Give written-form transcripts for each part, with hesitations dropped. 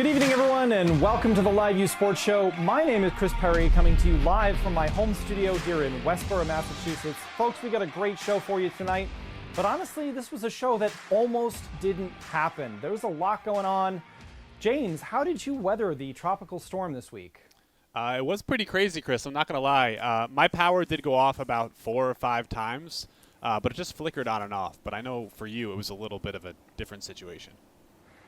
Good evening, everyone, and welcome to the LiveU Sports Show. My name is Chris Perry, coming to you live from my home studio here in Westborough, Massachusetts. Folks, we got a great show for you tonight, but honestly, this was a show that almost didn't happen. There was a lot going on. James, how did you weather the tropical storm this week? It was pretty crazy, Chris. I'm not going to lie. My power did go off about 4 or 5 times, but it just flickered on and off. But I know for you, it was a little bit of a different situation.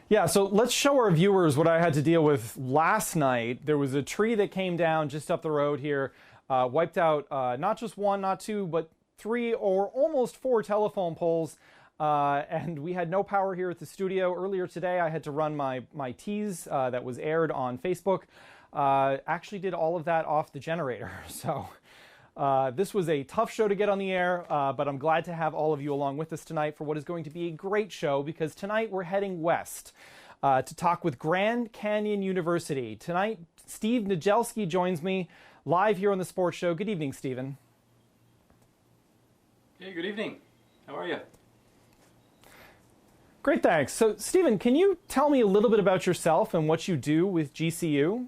Yeah, so let's show our viewers what I had to deal with last night. There was a tree that came down just up the road here, wiped out not just one, not two, but 3 or almost 4 telephone poles. And we had no power here at the studio. Earlier today, I had to run my tease that was aired on Facebook. Actually did all of that off the generator. So this was a tough show to get on the air, but I'm glad to have all of you along with us tonight for what is going to be a great show, because tonight we're heading west to talk with Grand Canyon University. Tonight, Steve Nijelski joins me live here on the Sports Show. Good evening, Stephen. Hey, good evening. How are you? Great, thanks. So, Stephen, can you tell me a little bit about yourself and what you do with GCU?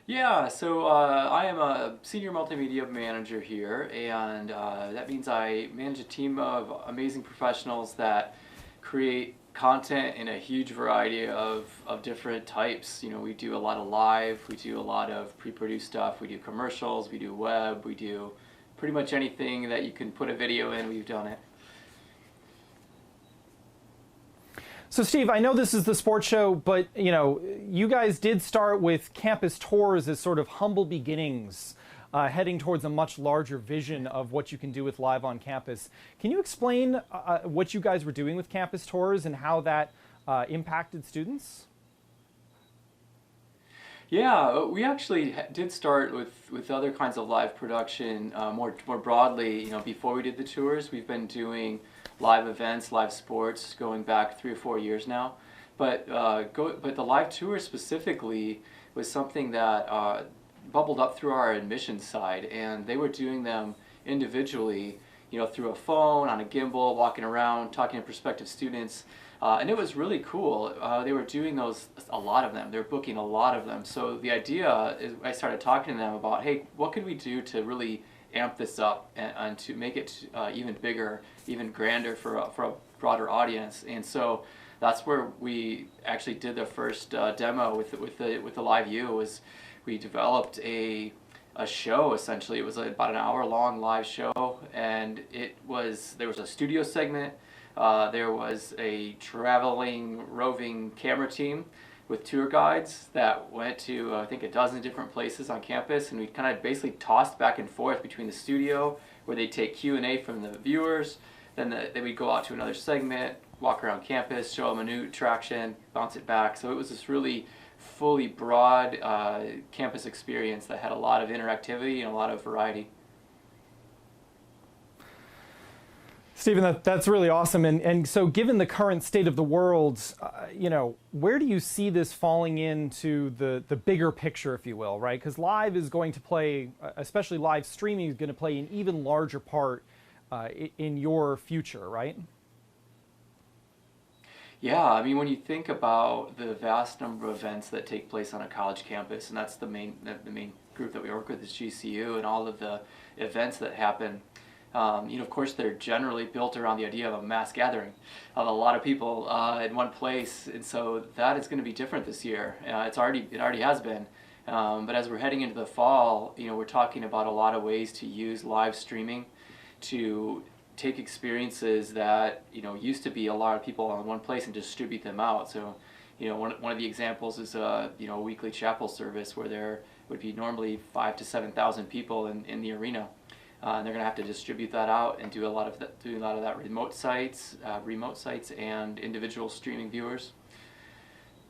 Yeah, so I am a senior multimedia manager here, and that means I manage a team of amazing professionals that create content in a huge variety of different types. You know, we do a lot of live, we do a lot of pre-produced stuff, we do commercials, we do web, we do pretty much anything that you can put a video in, we've done it. So, Steve, I know this is the sports show, but, you know, you guys did start with campus tours as sort of humble beginnings, heading towards a much larger vision of what you can do with live on campus. Can you explain what you guys were doing with campus tours and how that impacted students? Yeah, we actually did start with other kinds of live production more broadly. You know, before we did the tours, we've been doing live events, live sports, going back 3 or 4 years now. But the live tour specifically was something that bubbled up through our admissions side, and they were doing them individually, you know, through a phone, on a gimbal, walking around, talking to prospective students. And it was really cool. They were doing those, a lot of them. They were booking a lot of them. So the idea is, I started talking to them about, hey, what could we do to really amp this up and to make it even bigger, even grander for a broader audience. And so that's where we actually did the first demo with the LiveU. Was we developed a show, essentially. It was about an hour-long live show, and there was a studio segment. There was a traveling, roving camera team with tour guides that went to, I think, a dozen different places on campus, and we kind of basically tossed back and forth between the studio, where they'd take Q&A from the viewers, then we'd go out to another segment, walk around campus, show them a new attraction, bounce it back. So it was this really fully broad campus experience that had a lot of interactivity and a lot of variety. Stephen, that's really awesome. And so given the current state of the world, you know, where do you see this falling into the bigger picture, if you will, right? Because live is going to play, especially live streaming, is going to play an even larger part in your future, right? Yeah, I mean, when you think about the vast number of events that take place on a college campus, and that's the main group that we work with is GCU, and all of the events that happen, you know, of course, they're generally built around the idea of a mass gathering of a lot of people in one place, and so that is going to be different this year. It already has been, but as we're heading into the fall, you know, we're talking about a lot of ways to use live streaming to take experiences that, you know, used to be a lot of people in one place and distribute them out. So, you know, one of the examples is you know, a weekly chapel service where there would be normally 5,000 to 7,000 people in the arena. And they're going to have to distribute that out and do a lot of that remote sites and individual streaming viewers.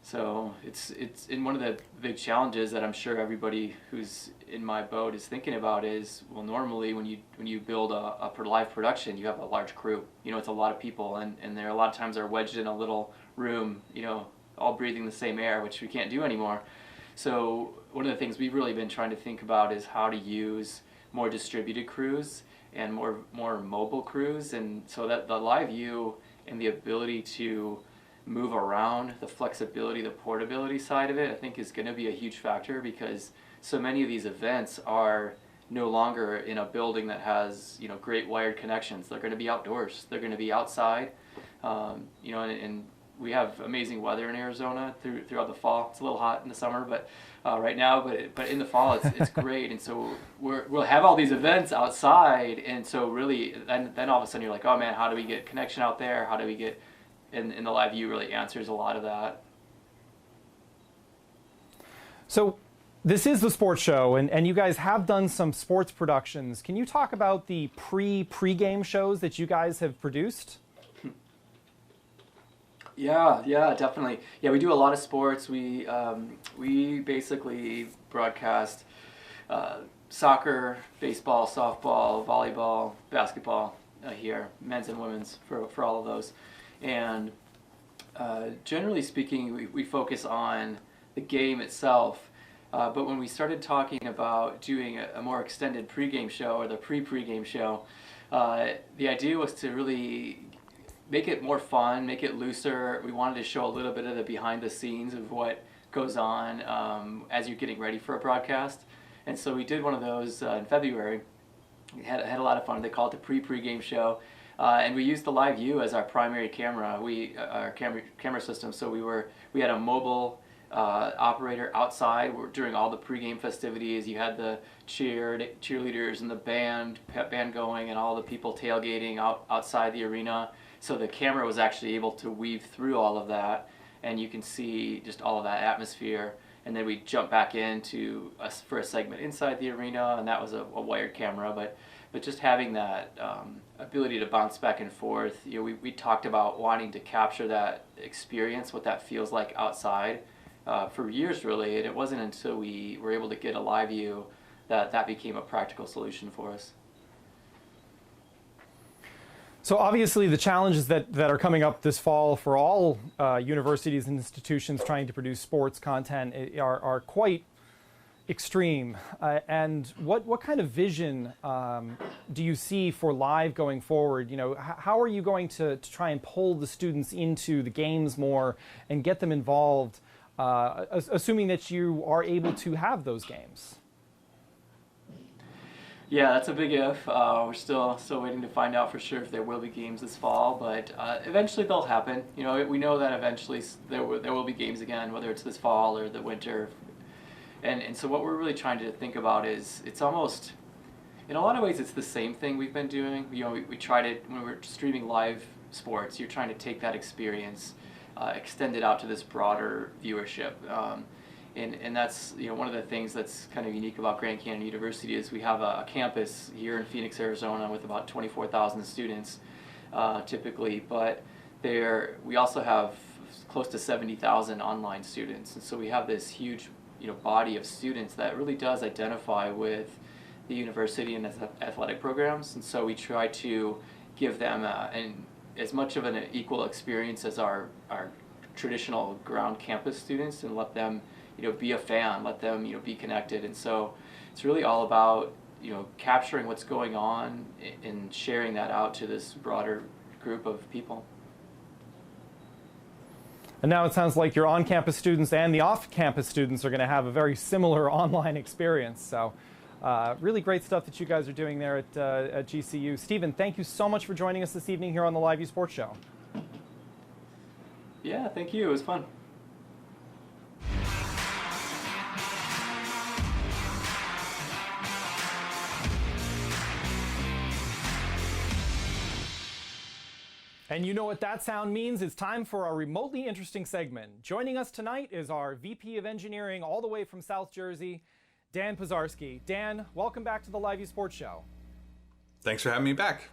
So it's in one of the big challenges that I'm sure everybody who's in my boat is thinking about is, well, normally when you build a live production, you have a large crew. You know, it's a lot of people, and they're a lot of times are wedged in a little room, you know, all breathing the same air, which we can't do anymore. So one of the things we've really been trying to think about is how to use more distributed crews and more mobile crews, and so that the LiveU and the ability to move around, the flexibility, the portability side of it, I think is going to be a huge factor, because so many of these events are no longer in a building that has, you know, great wired connections. They're going to be outdoors. They're going to be outside. You know, and we have amazing weather in Arizona throughout the fall. It's a little hot in the summer, but right now, but in the fall it's great. And so we'll have all these events outside, and so really then all of a sudden you're like, oh man, how do we get connection out there? How do we get, and the LiveU really answers a lot of that. So this is the sports show, and you guys have done some sports productions. Can you talk about the pre-game shows that you guys have produced? Yeah, definitely. Yeah, we do a lot of sports. We basically broadcast soccer, baseball, softball, volleyball, basketball here, men's and women's, for all of those. And generally speaking, we focus on the game itself. But when we started talking about doing a more extended pregame show, or the pre-pregame show, the idea was to really make it more fun, make it looser. We wanted to show a little bit of the behind the scenes of what goes on as you're getting ready for a broadcast. And so we did one of those in February. We had a lot of fun. They called it the pre-pregame show. And we used the LiveU as our primary camera, our camera system. So we had a mobile operator outside during all the pregame festivities. You had the cheerleaders and the band going, and all the people tailgating outside the arena. So the camera was actually able to weave through all of that, and you can see just all of that atmosphere. And then we jump back into for a segment inside the arena, and that was a wired camera. But just having that ability to bounce back and forth, you know, we talked about wanting to capture that experience, what that feels like outside, for years really. And it wasn't until we were able to get a LiveU that became a practical solution for us. So obviously the challenges that are coming up this fall for all universities and institutions trying to produce sports content are quite extreme. And what kind of vision do you see for live going forward? You know, how are you going to try and pull the students into the games more and get them involved, assuming that you are able to have those games? Yeah, that's a big if. We're still waiting to find out for sure if there will be games this fall, but eventually they'll happen. You know, we know that eventually there will be games again, whether it's this fall or the winter. And so what we're really trying to think about is, it's almost, in a lot of ways, it's the same thing we've been doing. You know, we tried it when we were streaming live sports. You're trying to take that experience, extend it out to this broader viewership. And that's, you know, one of the things that's kind of unique about Grand Canyon University is we have a campus here in Phoenix, Arizona, with about 24,000 students typically, but we also have close to 70,000 online students, and so we have this huge, you know, body of students that really does identify with the university and its athletic programs. And so we try to give them as much of an equal experience as our traditional ground campus students, and let them, you know, be a fan, let them, you know, be connected. And so it's really all about, you know, capturing what's going on and sharing that out to this broader group of people. And now it sounds like your on-campus students and the off-campus students are going to have a very similar online experience. So really great stuff that you guys are doing there at GCU. Stephen, thank you so much for joining us this evening here on the LiveU Sports Show. Yeah, thank you. It was fun. And you know what that sound means? It's time for our remotely interesting segment. Joining us tonight is our VP of Engineering all the way from South Jersey, Dan Pozarski. Dan, welcome back to the LiveU Sports Show. Thanks for having me back.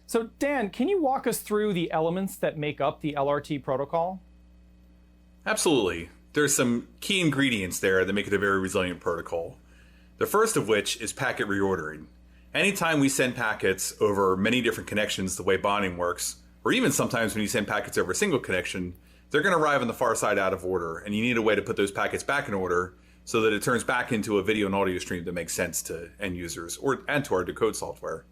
So Dan, can you walk us through the elements that make up the LRT protocol? Absolutely. There's some key ingredients there that make it a very resilient protocol. The first of which is packet reordering. Anytime we send packets over many different connections, the way bonding works, or even sometimes when you send packets over a single connection, they're going to arrive on the far side out of order, and you need a way to put those packets back in order so that it turns back into a video and audio stream that makes sense to end users and to our decode software.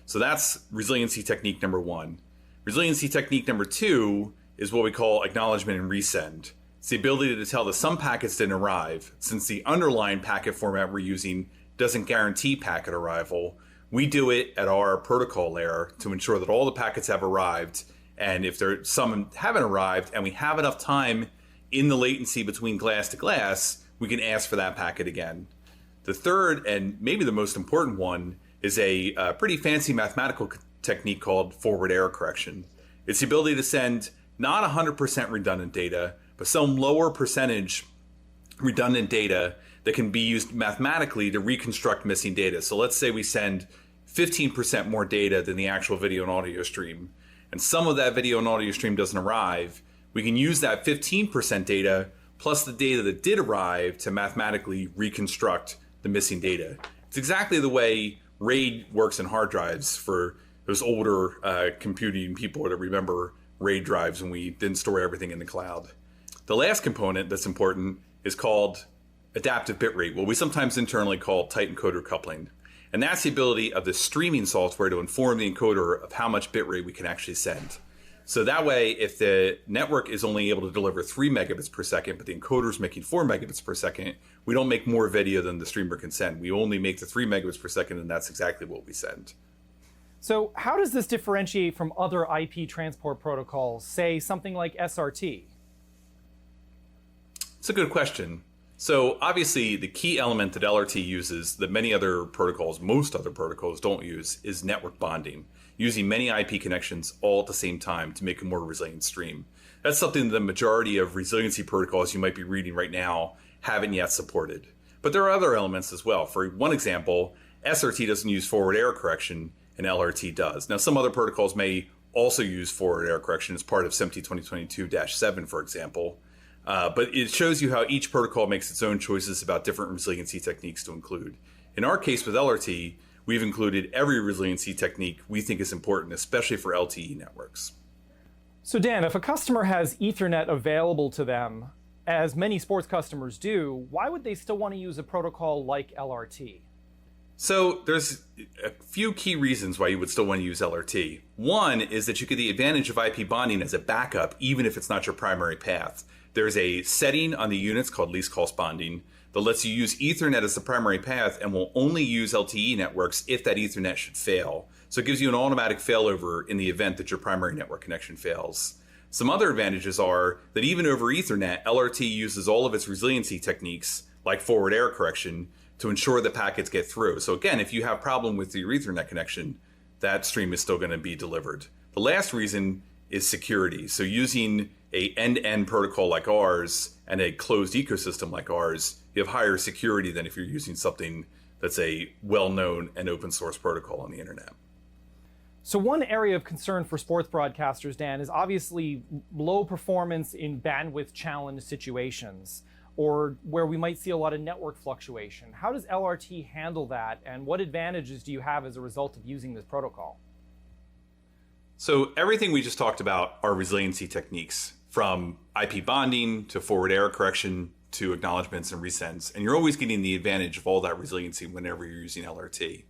So that's resiliency technique number one. Resiliency technique number two is what we call acknowledgement and resend. It's the ability to tell that some packets didn't arrive. Since the underlying packet format we're using doesn't guarantee packet arrival, we do it at our protocol layer to ensure that all the packets have arrived. And if some haven't arrived and we have enough time in the latency between glass to glass, we can ask for that packet again. The third, and maybe the most important one, is a pretty fancy mathematical technique called forward error correction. It's the ability to send not 100% redundant data, but some lower percentage redundant data that can be used mathematically to reconstruct missing data. So let's say we send 15% more data than the actual video and audio stream, and some of that video and audio stream doesn't arrive. We can use that 15% data plus the data that did arrive to mathematically reconstruct the missing data. It's exactly the way RAID works in hard drives for those older computing people that remember RAID drives when we didn't store everything in the cloud. The last component that's important is called adaptive bitrate, what we sometimes internally call tight encoder coupling. And that's the ability of the streaming software to inform the encoder of how much bitrate we can actually send. So that way, if the network is only able to deliver 3 megabits per second, but the encoder is making 4 megabits per second, we don't make more video than the streamer can send. We only make the 3 megabits per second, and that's exactly what we send. So how does this differentiate from other IP transport protocols, say something like SRT? It's a good question. So obviously the key element that LRT uses that many other protocols, most other protocols don't use, is network bonding, using many IP connections all at the same time to make a more resilient stream. That's something the majority of resiliency protocols you might be reading right now haven't yet supported. But there are other elements as well. For one example, SRT doesn't use forward error correction and LRT does. Now some other protocols may also use forward error correction as part of SMPTE 2022-7, for example. But it shows you how each protocol makes its own choices about different resiliency techniques to include. In our case with LRT, we've included every resiliency technique we think is important, especially for LTE networks. So Dan, if a customer has Ethernet available to them, as many sports customers do, why would they still want to use a protocol like LRT? So there's a few key reasons why you would still want to use LRT. One is that you get the advantage of IP bonding as a backup, even if it's not your primary path. There's a setting on the units called least cost bonding that lets you use Ethernet as the primary path and will only use LTE networks if that Ethernet should fail. So it gives you an automatic failover in the event that your primary network connection fails. Some other advantages are that even over Ethernet, LRT uses all of its resiliency techniques, like forward error correction, to ensure that packets get through. So again, if you have a problem with your Ethernet connection, that stream is still going to be delivered. The last reason is security. So using a end-to-end protocol like ours and a closed ecosystem like ours, you have higher security than if you're using something that's a well-known and open source protocol on the internet. So one area of concern for sports broadcasters, Dan, is obviously low performance in bandwidth challenged situations, or where we might see a lot of network fluctuation. How does LRT handle that, and what advantages do you have as a result of using this protocol? So everything we just talked about are resiliency techniques, from IP bonding to forward error correction to acknowledgements and resends. And you're always getting the advantage of all that resiliency whenever you're using LRT.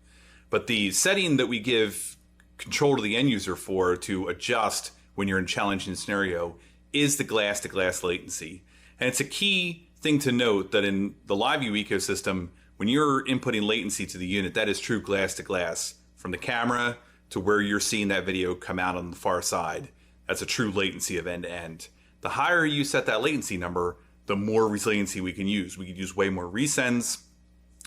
But the setting that we give control to the end user for to adjust when you're in a challenging scenario is the glass-to-glass latency. And it's a key thing to note that in the LiveU ecosystem, when you're inputting latency to the unit, that is true glass-to-glass. From the camera to where you're seeing that video come out on the far side, that's a true latency of end-to-end. The higher you set that latency number, the more resiliency we can use. We can use way more resends.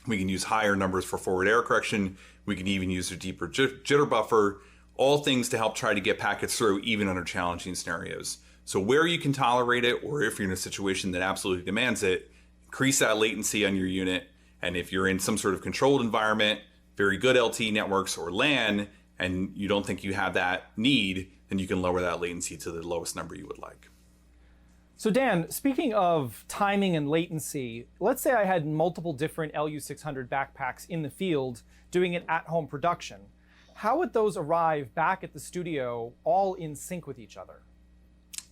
We can use higher numbers for forward error correction. We can even use a deeper jitter buffer, all things to help try to get packets through even under challenging scenarios. So where you can tolerate it, or if you're in a situation that absolutely demands it, increase that latency on your unit. And if you're in some sort of controlled environment, very good LTE networks or LAN, and you don't think you have that need, then you can lower that latency to the lowest number you would like. So Dan, speaking of timing and latency, let's say I had multiple different LU600 backpacks in the field doing an at-home production. How would those arrive back at the studio all in sync with each other?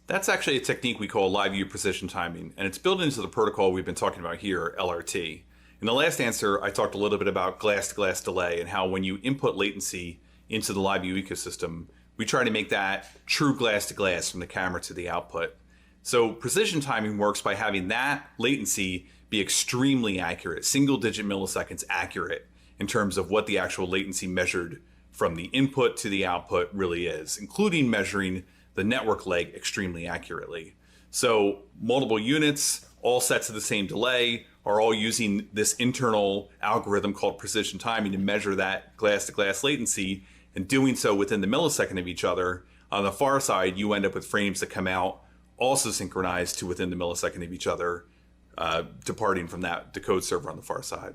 That's actually a technique we call LiveU precision timing, and it's built into the protocol we've been talking about here, LRT. In the last answer, I talked a little bit about glass-to-glass delay and how when you input latency into the LiveU ecosystem, we try to make that true glass to glass from the camera to the output. So precision timing works by having that latency be extremely accurate, single-digit milliseconds accurate in terms of what the actual latency measured from the input to the output really is, including measuring the network leg extremely accurately. So multiple units, all set to the same delay, are all using this internal algorithm called precision timing to measure that glass-to-glass latency, and doing so within the millisecond of each other. On the far side, you end up with frames that come out also synchronized to within the millisecond of each other, departing from that decode server on the far side.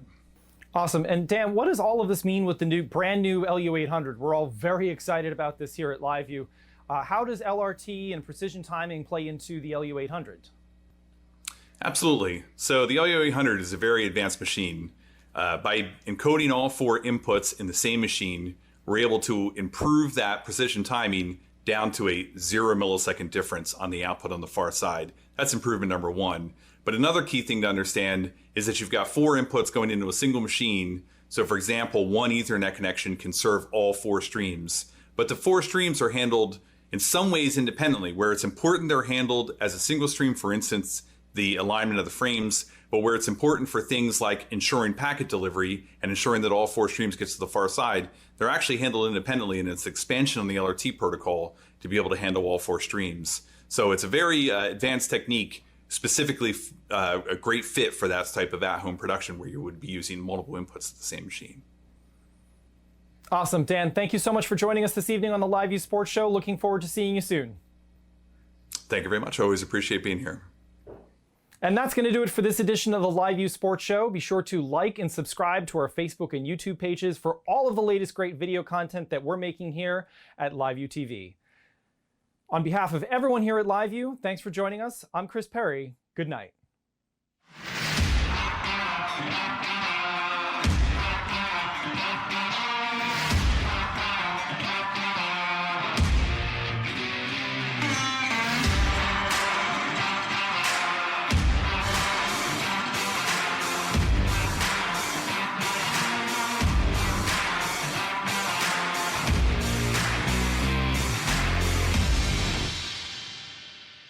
Awesome. And Dan, what does all of this mean with the brand new LU800? We're all very excited about this here at LiveU. How does LRT and precision timing play into the LU800? Absolutely. So the LU800 is a very advanced machine. By encoding all 4 inputs in the same machine, we're able to improve that precision timing down to a 0 millisecond difference on the output on the far side. That's improvement number 1. But another key thing to understand is that you've got 4 inputs going into a single machine. So for example, one Ethernet connection can serve all 4 streams. But the 4 streams are handled in some ways independently, where it's important they're handled as a single stream, for instance, the alignment of the frames, but where it's important for things like ensuring packet delivery and ensuring that all 4 streams get to the far side, they're actually handled independently, and it's expansion on the LRT protocol to be able to handle all 4 streams. So it's a very advanced technique, specifically a great fit for that type of at-home production where you would be using multiple inputs to the same machine. Awesome. Dan, thank you so much for joining us this evening on the LiveU Sports Show. Looking forward to seeing you soon. Thank you very much. I always appreciate being here. And that's going to do it for this edition of the LiveU Sports Show. Be sure to like and subscribe to our Facebook and YouTube pages for all of the latest great video content that we're making here at LiveU TV. On behalf of everyone here at LiveU, thanks for joining us. I'm Chris Perry. Good night.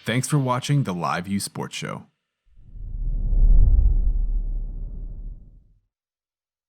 Thanks for watching the LiveU Sports Show.